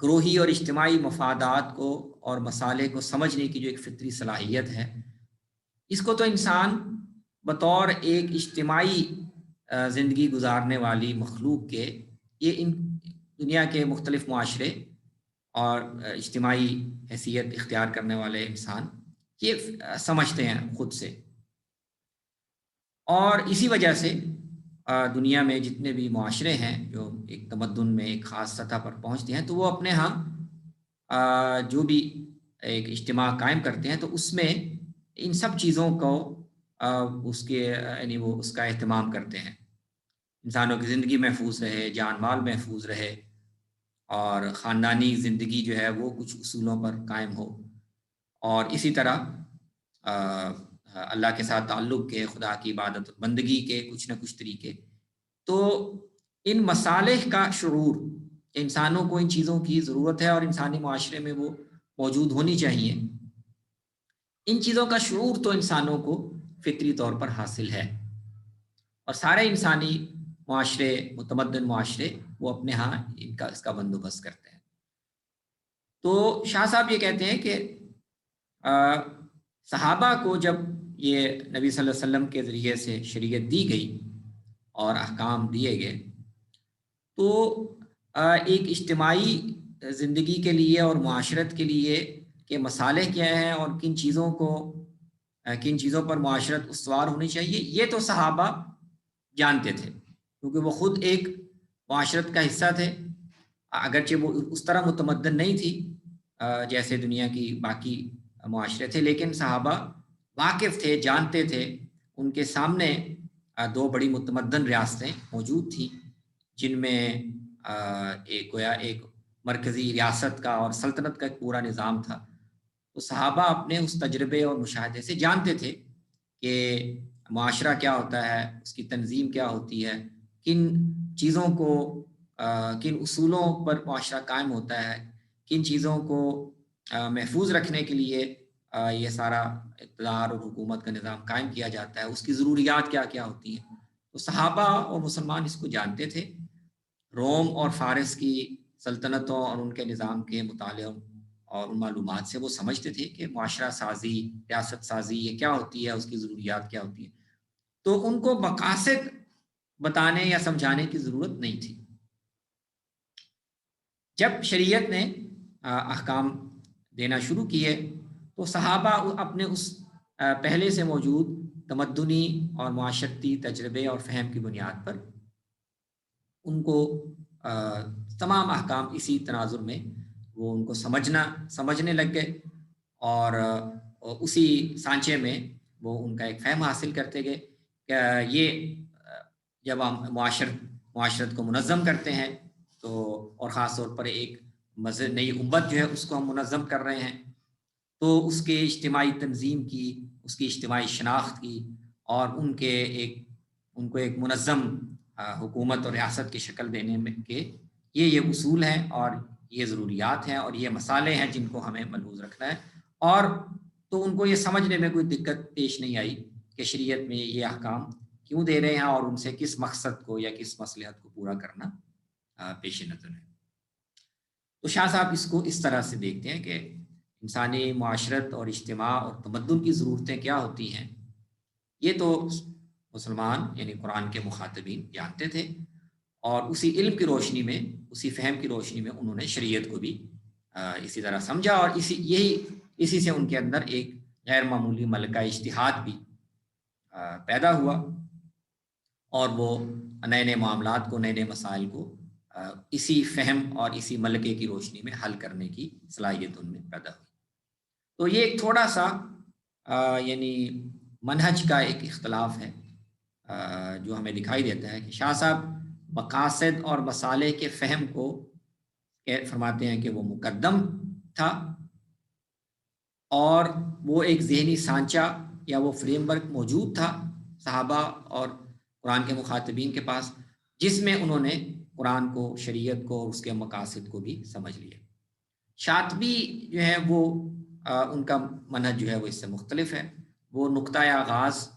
گروہی اور اجتماعی مفادات کو اور مصالح کو سمجھنے کی جو ایک فطری صلاحیت ہے، اس کو تو انسان بطور ایک اجتماعی زندگی گزارنے والی مخلوق کے، یہ ان دنیا کے مختلف معاشرے اور اجتماعی حیثیت اختیار کرنے والے انسان یہ سمجھتے ہیں خود سے، اور اسی وجہ سے دنیا میں جتنے بھی معاشرے ہیں جو ایک تمدن میں ایک خاص سطح پر پہنچتے ہیں، تو وہ اپنے ہاں جو بھی ایک اجتماع قائم کرتے ہیں تو اس میں ان سب چیزوں کو اس کا اہتمام کرتے ہیں، انسانوں کی زندگی محفوظ رہے، جان مال محفوظ رہے، اور خاندانی زندگی جو ہے وہ کچھ اصولوں پر قائم ہو، اور اسی طرح اللہ کے ساتھ تعلق کے، خدا کی عبادت بندگی کے کچھ نہ کچھ طریقے۔ تو ان مصالح کا شعور، انسانوں کو ان چیزوں کی ضرورت ہے اور انسانی معاشرے میں وہ موجود ہونی چاہیے، ان چیزوں کا شعور تو انسانوں کو فطری طور پر حاصل ہے، اور سارے انسانی معاشرے، متمدن معاشرے، وہ اپنے ہاں اس کا بندوبست کرتے ہیں۔ تو شاہ صاحب یہ کہتے ہیں کہ صحابہ کو جب یہ نبی صلی اللہ علیہ وسلم کے ذریعے سے شریعت دی گئی اور احکام دیے گئے، تو ایک اجتماعی زندگی کے لیے اور معاشرت کے لیے کہ مصالح کیا ہیں اور کن چیزوں پر معاشرت استوار ہونی چاہیے، یہ تو صحابہ جانتے تھے، کیونکہ وہ خود ایک معاشرت کا حصہ تھے، اگرچہ وہ اس طرح متمدن نہیں تھی جیسے دنیا کی باقی معاشرے تھے، لیکن صحابہ واقف تھے، جانتے تھے، ان کے سامنے دو بڑی متمدن ریاستیں موجود تھیں، جن میں ایک مرکزی ریاست کا اور سلطنت کا ایک پورا نظام تھا۔ تو صحابہ اپنے اس تجربے اور مشاہدے سے جانتے تھے کہ معاشرہ کیا ہوتا ہے، اس کی تنظیم کیا ہوتی ہے، کن چیزوں کو، کن اصولوں پر معاشرہ قائم ہوتا ہے، کن چیزوں کو محفوظ رکھنے کے لیے یہ سارا اقتدار اور حکومت کا نظام قائم کیا جاتا ہے، اس کی ضروریات کیا کیا ہوتی ہیں۔ تو صحابہ اور مسلمان اس کو جانتے تھے، روم اور فارس کی سلطنتوں اور ان کے نظام کے مطالعہ اور ان معلومات سے وہ سمجھتے تھے کہ معاشرہ سازی، ریاست سازی یہ کیا ہوتی ہے، اس کی ضروریات کیا ہوتی ہیں۔ تو ان کو مقاصد بتانے یا سمجھانے کی ضرورت نہیں تھی۔ جب شریعت نے احکام دینا شروع کیے تو صحابہ اپنے اس پہلے سے موجود تمدنی اور معاشرتی تجربے اور فہم کی بنیاد پر ان کو تمام احکام اسی تناظر میں وہ ان کو سمجھنے لگ گئے، اور اسی سانچے میں وہ ان کا ایک فہم حاصل کرتے گئے کہ یہ جب ہم معاشرت کو منظم کرتے ہیں تو، اور خاص طور پر ایک نئی امت جو ہے اس کو ہم منظم کر رہے ہیں، تو اس کے اجتماعی تنظیم کی، اس کی اجتماعی شناخت کی، اور ان کو ایک منظم حکومت اور ریاست کی شکل دینے میں کے یہ اصول ہیں اور یہ ضروریات ہیں اور یہ مسالے ہیں جن کو ہمیں ملحوظ رکھنا ہے۔ اور تو ان کو یہ سمجھنے میں کوئی دقت پیش نہیں آئی کہ شریعت میں یہ احکام کیوں دے رہے ہیں اور ان سے کس مقصد کو یا کس مصلحت کو پورا کرنا پیش نظر ہے۔ تو شاہ صاحب اس کو اس طرح سے دیکھتے ہیں کہ انسانی معاشرت اور اجتماع اور تمدن کی ضرورتیں کیا ہوتی ہیں، یہ تو مسلمان یعنی قرآن کے مخاطبین جانتے تھے، اور اسی علم کی روشنی میں، اسی فہم کی روشنی میں انہوں نے شریعت کو بھی اسی طرح سمجھا، اور اسی سے ان کے اندر ایک غیر معمولی ملکہ اجتہاد بھی پیدا ہوا، اور وہ نئے نئے معاملات کو، نئے نئے مسائل کو اسی فہم اور اسی ملکے کی روشنی میں حل کرنے کی صلاحیت ان میں پیدا ہوئی۔ تو یہ ایک تھوڑا سا یعنی منہج کا ایک اختلاف ہے جو ہمیں دکھائی دیتا ہے کہ شاہ صاحب مقاصد اور مصالح کے فہم کو فرماتے ہیں کہ وہ مقدم تھا، اور وہ ایک ذہنی سانچہ یا وہ فریم ورک موجود تھا صحابہ اور قرآن کے مخاطبین کے پاس، جس میں انہوں نے قرآن کو، شریعت کو اور اس کے مقاصد کو بھی سمجھ لیا۔ شاطبی جو ہے وہ ان کا منہج جو ہے وہ اس سے مختلف ہے۔ وہ نقطۂ آغاز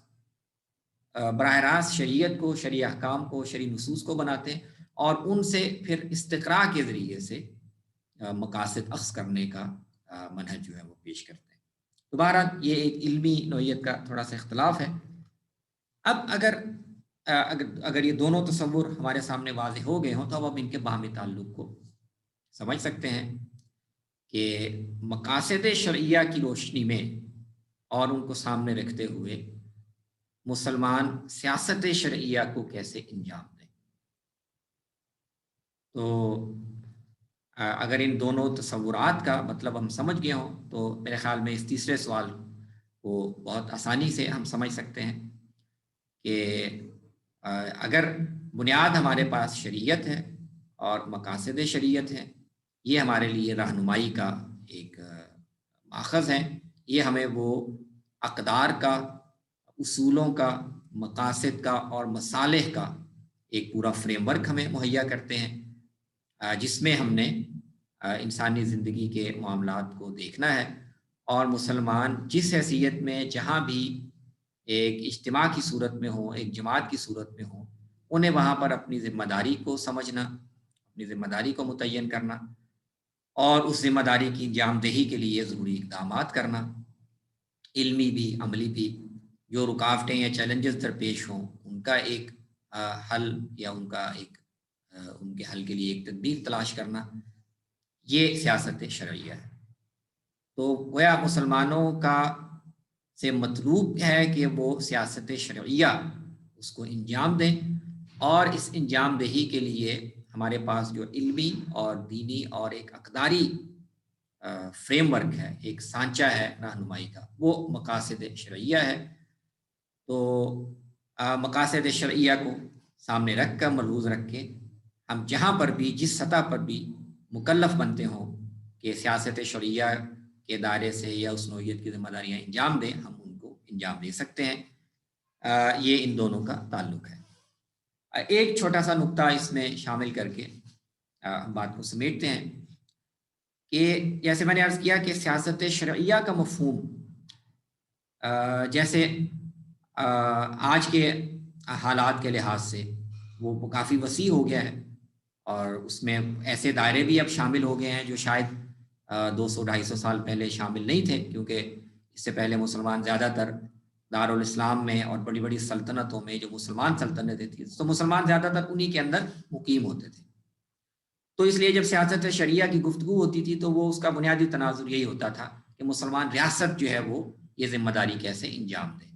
براہ راست شریعت کو، شرعی احکام کو، شرعی نصوص کو بناتے ہیں، اور ان سے پھر استقراء کے ذریعے سے مقاصد اخذ کرنے کا منہج جو ہے وہ پیش کرتے ہیں۔ دوبارہ یہ ایک علمی نوعیت کا تھوڑا سا اختلاف ہے۔ اب اگر یہ دونوں تصور ہمارے سامنے واضح ہو گئے ہوں تو اب ان کے باہمی تعلق کو سمجھ سکتے ہیں کہ مقاصد شرعیہ کی روشنی میں اور ان کو سامنے رکھتے ہوئے مسلمان سیاست شرعیہ کو کیسے انجام دیں۔ تو اگر ان دونوں تصورات کا مطلب ہم سمجھ گئے ہوں تو میرے خیال میں اس تیسرے سوال کو بہت آسانی سے ہم سمجھ سکتے ہیں کہ اگر بنیاد ہمارے پاس شریعت ہے اور مقاصد شریعت ہے، یہ ہمارے لیے رہنمائی کا ایک ماخذ ہے، یہ ہمیں وہ اقدار کا، اصولوں کا، مقاصد کا اور مصالح کا ایک پورا فریم ورک ہمیں مہیا کرتے ہیں جس میں ہم نے انسانی زندگی کے معاملات کو دیکھنا ہے، اور مسلمان جس حیثیت میں جہاں بھی ایک اجتماع کی صورت میں ہوں، ایک جماعت کی صورت میں ہوں، انہیں وہاں پر اپنی ذمہ داری کو سمجھنا، اپنی ذمہ داری کو متعین کرنا، اور اس ذمہ داری کی انجام دہی کے لیے ضروری اقدامات کرنا، علمی بھی، عملی بھی۔ جو رکاوٹیں یا چیلنجز درپیش ہوں ان کا ایک حل یا ان کے حل کے لیے ایک تدبیر تلاش کرنا، یہ سیاست شرعیہ ہے۔ تو گویا مسلمانوں کا سے مطلوب ہے کہ وہ سیاست شرعیہ اس کو انجام دیں، اور اس انجام دہی کے لیے ہمارے پاس جو علمی اور دینی اور ایک اقداری فریم ورک ہے، ایک سانچہ ہے رہنمائی کا، وہ مقاصد شرعیہ ہے۔ تو مقاصد شرعیہ کو سامنے رکھ کر، ملحوظ رکھ کے، ہم جہاں پر بھی، جس سطح پر بھی مکلف بنتے ہوں کہ سیاست شرعیہ کے دائرے سے یا اس نوعیت کی ذمہ داریاں انجام دیں، ہم ان کو انجام دے سکتے ہیں۔ یہ ان دونوں کا تعلق ہے۔ ایک چھوٹا سا نقطہ اس میں شامل کر کے ہم بات کو سمیٹتے ہیں کہ جیسے میں نے عرض کیا کہ سیاست شرعیہ کا مفہوم جیسے آج کے حالات کے لحاظ سے وہ کافی وسیع ہو گیا ہے، اور اس میں ایسے دائرے بھی اب شامل ہو گئے ہیں جو شاید 200-250 سال پہلے شامل نہیں تھے، کیونکہ اس سے پہلے مسلمان زیادہ تر دارالاسلام میں اور بڑی بڑی سلطنتوں میں جو مسلمان سلطنتیں تھیں تو مسلمان زیادہ تر انہی کے اندر مقیم ہوتے تھے۔ تو اس لیے جب سیاست شرعیہ کی گفتگو ہوتی تھی تو وہ اس کا بنیادی تناظر یہی ہوتا تھا کہ مسلمان ریاست جو ہے وہ یہ ذمہ داری کیسے انجام دے۔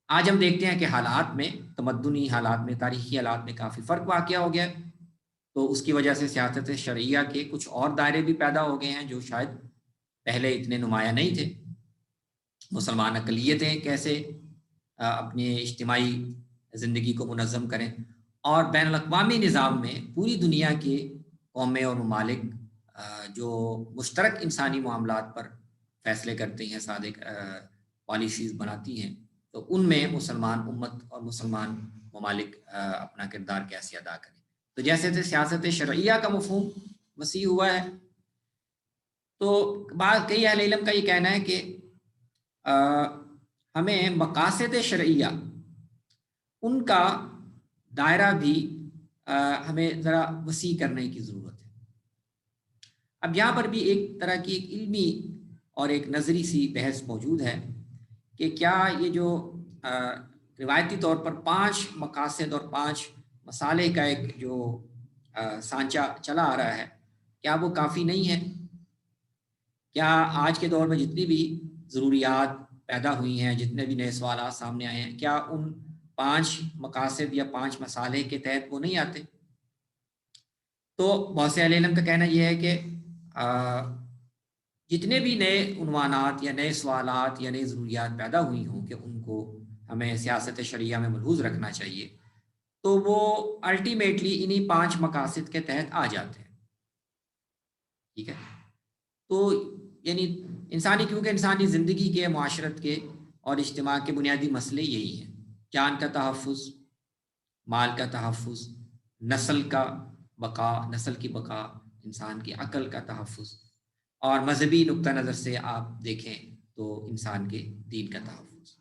آج ہم دیکھتے ہیں کہ حالات میں، تمدنی حالات میں، تاریخی حالات میں کافی فرق واقع ہو گیا، تو اس کی وجہ سے سیاست شرعیہ کے کچھ اور دائرے بھی پیدا ہو گئے ہیں جو شاید پہلے اتنے نمایاں نہیں تھے۔ مسلمان اقلیتیں کیسے اپنی اجتماعی زندگی کو منظم کریں، اور بین الاقوامی نظام میں پوری دنیا کے قومیں اور ممالک جو مشترک انسانی معاملات پر فیصلے کرتے ہیں، صادق پالیسیز بناتی ہیں، تو ان میں مسلمان امت اور مسلمان ممالک اپنا کردار کیسے ادا کریں۔ تو جیسے سیاست شرعیہ کا مفہوم وسیع ہوا ہے، تو کئی اہل علم کا یہ کہنا ہے کہ ہمیں مقاصد شرعیہ ان کا دائرہ بھی ہمیں ذرا وسیع کرنے کی ضرورت ہے۔ اب یہاں پر بھی ایک طرح کی ایک علمی اور ایک نظری سی بحث موجود ہے کہ کیا یہ جو روایتی طور پر 5 مقاصد اور 5 مصالح کا ایک جو سانچہ چلا آ رہا ہے، کیا وہ کافی نہیں ہے؟ کیا آج کے دور میں جتنی بھی ضروریات پیدا ہوئی ہیں، جتنے بھی نئے سوالات سامنے آئے ہیں، کیا ان 5 مقاصد یا 5 مصالح کے تحت وہ نہیں آتے؟ تو بہت سے اہل علم کا کہنا یہ ہے کہ جتنے بھی نئے عنوانات یا نئے سوالات یا نئی ضروریات پیدا ہوئی ہوں کہ ان کو ہمیں سیاست شرعیہ میں ملحوظ رکھنا چاہیے، تو وہ الٹیمیٹلی انہی 5 مقاصد کے تحت آ جاتے ہیں. ٹھیک ہے؟ تو یعنی کیونکہ انسانی زندگی کے، معاشرت کے اور اجتماع کے بنیادی مسئلے یہی ہیں: جان کا تحفظ، مال کا تحفظ، نسل کی بقا، انسان کی عقل کا تحفظ، اور مذہبی نقطہ نظر سے آپ دیکھیں تو انسان کے دین کا تحفظ.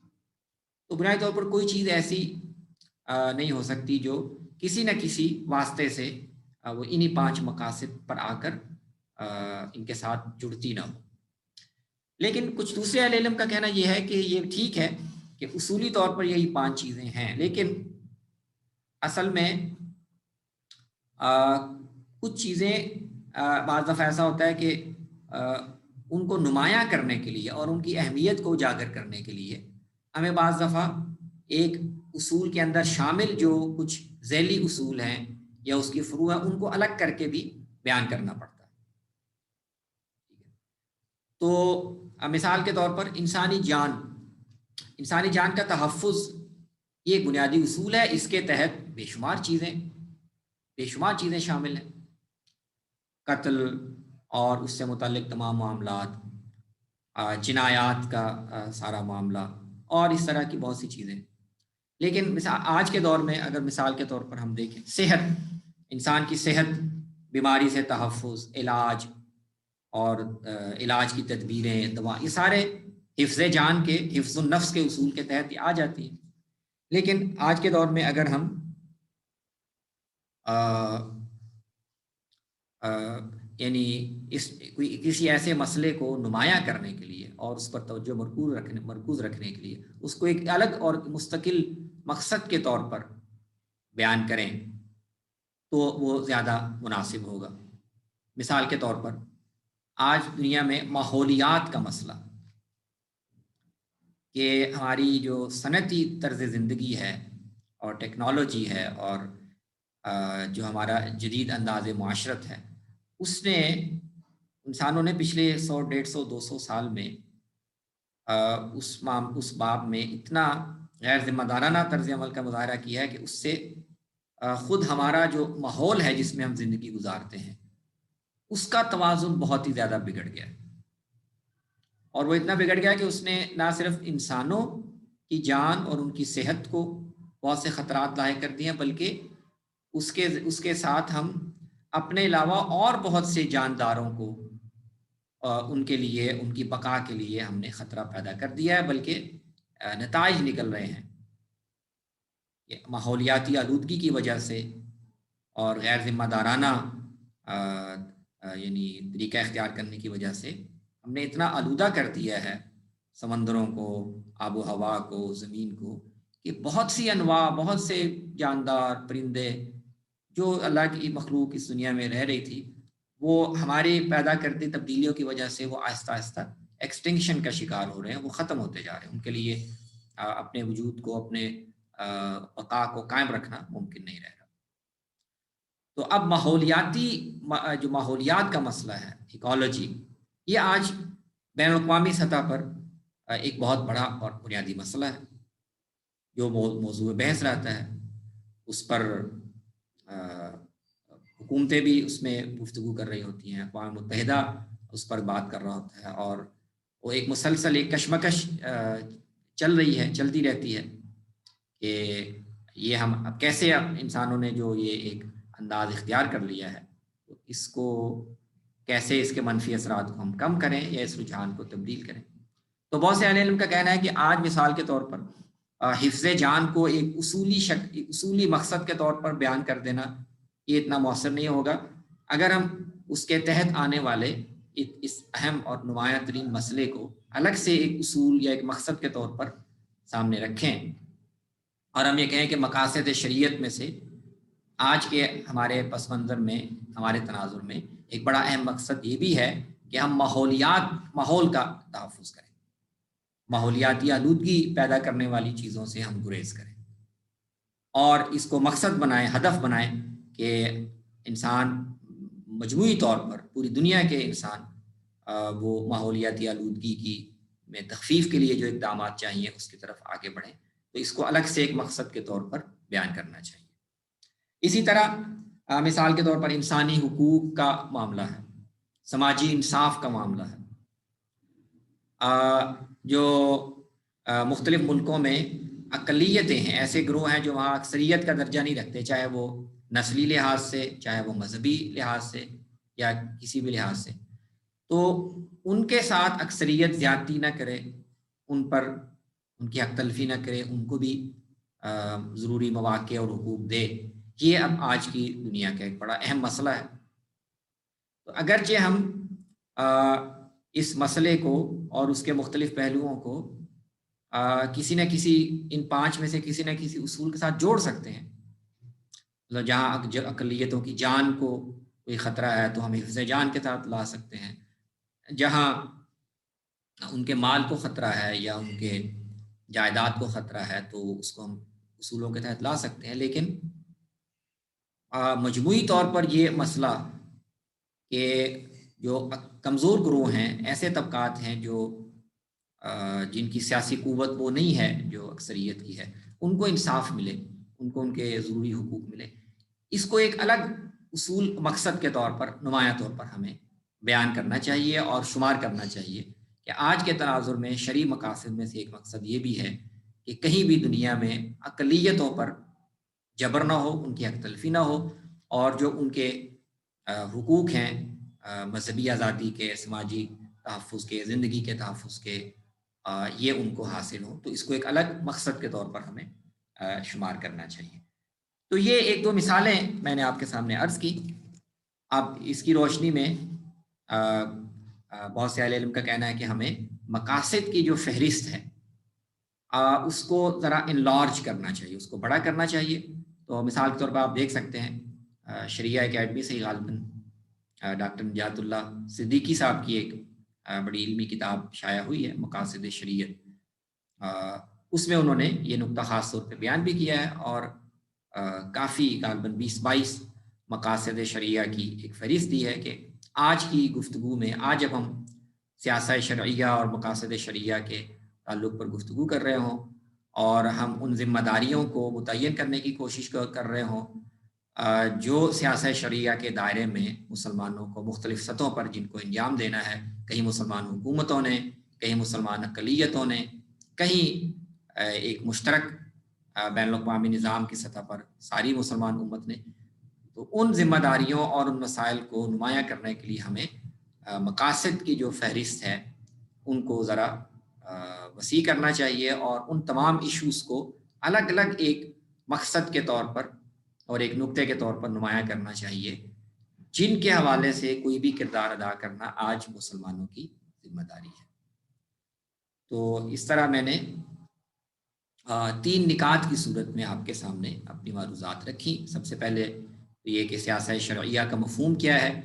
تو بنیادی طور پر کوئی چیز ایسی نہیں ہو سکتی جو کسی نہ کسی واسطے سے وہ انہی 5 مقاصد پر آ کر ان کے ساتھ جڑتی نہ ہو. لیکن کچھ دوسرے اہل علم کا کہنا یہ ہے کہ یہ ٹھیک ہے کہ اصولی طور پر یہی 5 چیزیں ہیں، لیکن اصل میں کچھ چیزیں بعض دفعہ ایسا ہوتا ہے کہ ان کو نمایاں کرنے کے لیے اور ان کی اہمیت کو اجاگر کرنے کے لیے ہمیں بعض دفعہ ایک اصول کے اندر شامل جو کچھ ذیلی اصول ہیں یا اس کی فروع ہیں ان کو الگ کر کے بھی بیان کرنا پڑتا ہے. تو مثال کے طور پر انسانی جان کا تحفظ یہ ایک بنیادی اصول ہے. اس کے تحت بے شمار چیزیں شامل ہیں: قتل اور اس سے متعلق تمام معاملات، جنایات کا سارا معاملہ، اور اس طرح کی بہت سی چیزیں. لیکن آج کے دور میں اگر مثال کے طور پر ہم دیکھیں، انسان کی صحت، بیماری سے تحفظ، علاج اور علاج کی تدبیریں، دوا، یہ سارے حفظ جان کے، حفظ النفس کے اصول کے تحت آ جاتی ہیں. لیکن آج کے دور میں اگر ہم یعنی کسی ایسے مسئلے کو نمایاں کرنے کے لیے اور اس پر توجہ مرکوز رکھنے کے لیے اس کو ایک الگ اور مستقل مقصد کے طور پر بیان کریں تو وہ زیادہ مناسب ہوگا. مثال کے طور پر آج دنیا میں ماحولیات کا مسئلہ، کہ ہماری جو صنعتی طرز زندگی ہے اور ٹیکنالوجی ہے اور جو ہمارا جدید انداز معاشرت ہے، اس نے انسانوں نے پچھلے 100، 150، 200 سال میں اس باب میں اتنا غیر ذمہ دارانہ طرز عمل کا مظاہرہ کیا ہے کہ اس سے خود ہمارا جو ماحول ہے جس میں ہم زندگی گزارتے ہیں اس کا توازن بہت ہی زیادہ بگڑ گیا. اور وہ اتنا بگڑ گیا کہ اس نے نہ صرف انسانوں کی جان اور ان کی صحت کو بہت سے خطرات لاحق کر دیے ہیں، بلکہ اس کے ساتھ ہم اپنے علاوہ اور بہت سے جانداروں کو ان کے لیے، ان کی بقا کے لیے ہم نے خطرہ پیدا کر دیا ہے. بلکہ نتائج نکل رہے ہیں کہ ماحولیاتی آلودگی کی وجہ سے اور غیر ذمہ دارانہ یعنی طریقہ اختیار کرنے کی وجہ سے ہم نے اتنا آلودہ کر دیا ہے سمندروں کو، آب و ہوا کو، زمین کو، کہ بہت سی انواع، بہت سے جاندار، پرندے جو اللہ کی مخلوق اس دنیا میں رہ رہی تھی، وہ ہماری پیدا کرتی تبدیلیوں کی وجہ سے وہ آہستہ آہستہ ایکسٹنکشن کا شکار ہو رہے ہیں، وہ ختم ہوتے جا رہے ہیں. ان کے لیے اپنے وجود کو، اپنے بقا کو قائم رکھنا ممکن نہیں رہ رہا. تو اب ماحولیات کا مسئلہ ہے، ایکالوجی، یہ آج بین الاقوامی سطح پر ایک بہت بڑا اور بنیادی مسئلہ ہے جو موضوع بحث رہتا ہے. اس پر حکومتیں بھی اس میں گفتگو کر رہی ہوتی ہیں، اقوام متحدہ اس پر بات کر رہا ہوتا ہے، اور وہ ایک مسلسل ایک کشمکش چلتی رہتی ہے کہ یہ ہم اب کیسے انسانوں نے جو یہ ایک انداز اختیار کر لیا ہے، اس کو کیسے، اس کے منفی اثرات کو ہم کم کریں یا اس رجحان کو تبدیل کریں. تو بہت سے اہل علم کا کہنا ہے کہ آج مثال کے طور پر حفظ جان کو ایک اصولی مقصد کے طور پر بیان کر دینا یہ اتنا مؤثر نہیں ہوگا اگر ہم اس کے تحت آنے والے اس اہم اور نمایاں ترین مسئلے کو الگ سے ایک اصول یا ایک مقصد کے طور پر سامنے رکھیں. اور ہم یہ کہیں کہ مقاصد شریعت میں سے آج کے ہمارے پس منظر میں، ہمارے تناظر میں ایک بڑا اہم مقصد یہ بھی ہے کہ ہم ماحول کا تحفظ کریں، ماحولیاتی آلودگی پیدا کرنے والی چیزوں سے ہم گریز کریں، اور اس کو مقصد بنائیں، ہدف بنائیں کہ انسان مجموعی طور پر، پوری دنیا کے انسان وہ ماحولیاتی آلودگی کی میں تخفیف کے لیے جو اقدامات چاہیے اس کی طرف آگے بڑھیں۔ تو اس کو الگ سے ایک مقصد کے طور پر بیان کرنا چاہیے۔ اسی طرح مثال کے طور پر انسانی حقوق کا معاملہ ہے، سماجی انصاف کا معاملہ ہے۔ جو مختلف ملکوں میں اقلیتیں ہیں، ایسے گروہ ہیں جو وہاں اکثریت کا درجہ نہیں رکھتے، چاہے وہ نسلی لحاظ سے، چاہے وہ مذہبی لحاظ سے، یا کسی بھی لحاظ سے، تو ان کے ساتھ اکثریت زیادتی نہ کرے، ان پر ان کی حق تلفی نہ کرے، ان کو بھی ضروری مواقع اور حقوق دے۔ یہ اب آج کی دنیا کا ایک بڑا اہم مسئلہ ہے۔ تو اگرچہ ہم اس مسئلے کو اور اس کے مختلف پہلوؤں کو کسی نہ کسی ان 5 میں سے کسی نہ کسی اصول کے ساتھ جوڑ سکتے ہیں، مطلب جہاں اقلیتوں کی جان کو کوئی خطرہ ہے تو ہم حفظ جان کے ساتھ لا سکتے ہیں، جہاں ان کے مال کو خطرہ ہے یا ان کے جائیداد کو خطرہ ہے تو اس کو ہم اصولوں کے تحت لا سکتے ہیں۔ لیکن مجموعی طور پر یہ مسئلہ کہ جو کمزور گروہ ہیں، ایسے طبقات ہیں جو جن کی سیاسی قوت وہ نہیں ہے جو اکثریت کی ہے، ان کو انصاف ملے، ان کو ان کے ضروری حقوق ملے، اس کو ایک الگ اصول مقصد کے طور پر، نمایاں طور پر ہمیں بیان کرنا چاہیے اور شمار کرنا چاہیے کہ آج کے تناظر میں شرعی مقاصد میں سے ایک مقصد یہ بھی ہے کہ کہیں بھی دنیا میں اقلیتوں پر جبر نہ ہو، ان کی حق تلفی نہ ہو، اور جو ان کے حقوق ہیں مذہبی آزادی کے، سماجی تحفظ کے، زندگی کے تحفظ کے، یہ ان کو حاصل ہو۔ تو اس کو ایک الگ مقصد کے طور پر ہمیں شمار کرنا چاہیے۔ تو یہ ایک دو مثالیں میں نے آپ کے سامنے عرض کی۔ اب اس کی روشنی میں بہت سے اہل علم کا کہنا ہے کہ ہمیں مقاصد کی جو فہرست ہے اس کو ذرا انلارج کرنا چاہیے، اس کو بڑا کرنا چاہیے۔ تو مثال کے طور پر آپ دیکھ سکتے ہیں شریعہ اکیڈمی سے غالباً ڈاکٹر نجات اللہ صدیقی صاحب کی ایک بڑی علمی کتاب شائع ہوئی ہے، مقاصد شریعت۔ اس میں انہوں نے یہ نقطہ خاص طور پہ بیان بھی کیا ہے، اور کافی غالباً 20-22 مقاصد شریعہ کی ایک فہرست دی ہے کہ آج کی گفتگو میں، آج جب ہم سیاست شرعیہ اور مقاصد شریعہ کے تعلق پر گفتگو کر رہے ہوں اور ہم ان ذمہ داریوں کو متعین کرنے کی کوشش کر رہے ہوں جو سیاست شرعیہ کے دائرے میں مسلمانوں کو مختلف سطحوں پر جن کو انجام دینا ہے، کہیں مسلمان حکومتوں نے، کہیں مسلمان اقلیتوں نے، کہیں ایک مشترک بین الاقوامی نظام کی سطح پر ساری مسلمان امت نے، تو ان ذمہ داریوں اور ان مسائل کو نمایاں کرنے کے لیے ہمیں مقاصد کی جو فہرست ہے ان کو ذرا وسیع کرنا چاہیے، اور ان تمام ایشوز کو الگ الگ ایک مقصد کے طور پر اور ایک نقطے کے طور پر نمایاں کرنا چاہیے، جن کے حوالے سے کوئی بھی کردار ادا کرنا آج مسلمانوں کی ذمہ داری ہے۔ تو اس طرح میں نے 3 نکات کی صورت میں آپ کے سامنے اپنی معروضات رکھی۔ سب سے پہلے تو یہ کہ سیاست شرعیہ کا مفہوم کیا ہے،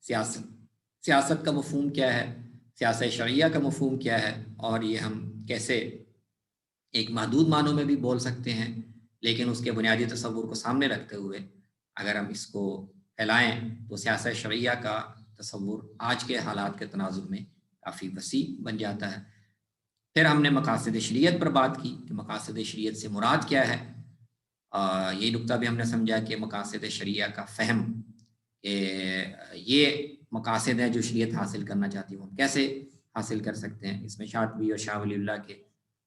سیاست کا مفہوم کیا ہے، سیاست شرعیہ کا مفہوم کیا ہے، اور یہ ہم کیسے ایک محدود معنوں میں بھی بول سکتے ہیں، لیکن اس کے بنیادی تصور کو سامنے رکھتے ہوئے اگر ہم اس کو پھیلائیں تو سیاست شرعیہ کا تصور آج کے حالات کے تناظر میں کافی وسیع بن جاتا ہے۔ پھر ہم نے مقاصد شریعت پر بات کی کہ مقاصد شریعت سے مراد کیا ہے۔ یہ نقطہ بھی ہم نے سمجھا کہ مقاصد شریعہ کا فہم کہ یہ مقاصد ہیں جو شریعت حاصل کرنا چاہتی ہے، ہم کیسے حاصل کر سکتے ہیں۔ اس میں شاطبی اور شاہ ولی اللہ کے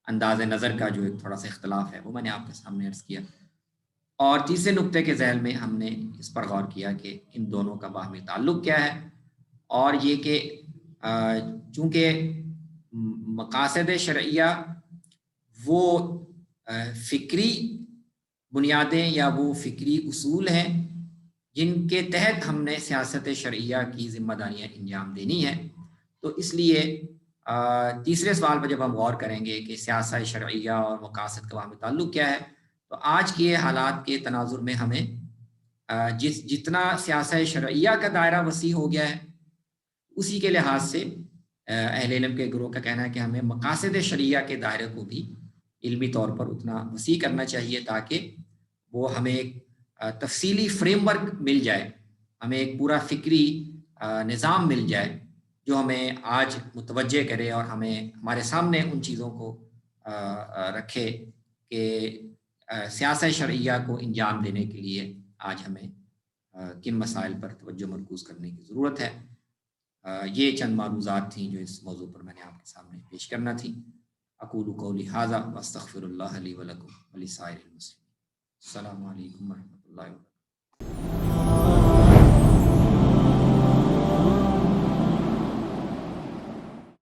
انداز نظر کا جو ایک تھوڑا سا اختلاف ہے وہ میں نے آپ کے سامنے عرض کیا۔ اور تیسرے نقطے کے ذیل میں ہم نے اس پر غور کیا کہ ان دونوں کا باہمی تعلق کیا ہے، اور یہ کہ چونکہ مقاصد شرعیہ وہ فکری بنیادیں یا وہ فکری اصول ہیں جن کے تحت ہم نے سیاست شرعیہ کی ذمہ داریاں انجام دینی ہیں، تو اس لیے تیسرے سوال پر جب ہم غور کریں گے کہ سیاست شرعیہ اور مقاصد کا باہمی تعلق کیا ہے، تو آج کے حالات کے تناظر میں ہمیں جتنا سیاست شرعیہ کا دائرہ وسیع ہو گیا ہے، اسی کے لحاظ سے اہل علم کے گروہ کا کہنا ہے کہ ہمیں مقاصد شرعیہ کے دائرے کو بھی علمی طور پر اتنا وسیع کرنا چاہیے تاکہ وہ ہمیں ایک تفصیلی فریم ورک مل جائے، ہمیں ایک پورا فکری نظام مل جائے جو ہمیں آج متوجہ کرے اور ہمیں ہمارے سامنے ان چیزوں کو رکھے کہ سیاست شرعیہ کو انجام دینے کے لیے آج ہمیں کن مسائل پر توجہ مرکوز کرنے کی ضرورت ہے۔ یہ چند معروضات تھیں جو اس موضوع پر میں نے آپ کے سامنے پیش کرنا تھی۔ اقول قولی ھذا واستغفر اللہ لی ولکم ولسائر المسلمین۔ السلام علیکم ورحمۃ اللہ وبرکاتہ۔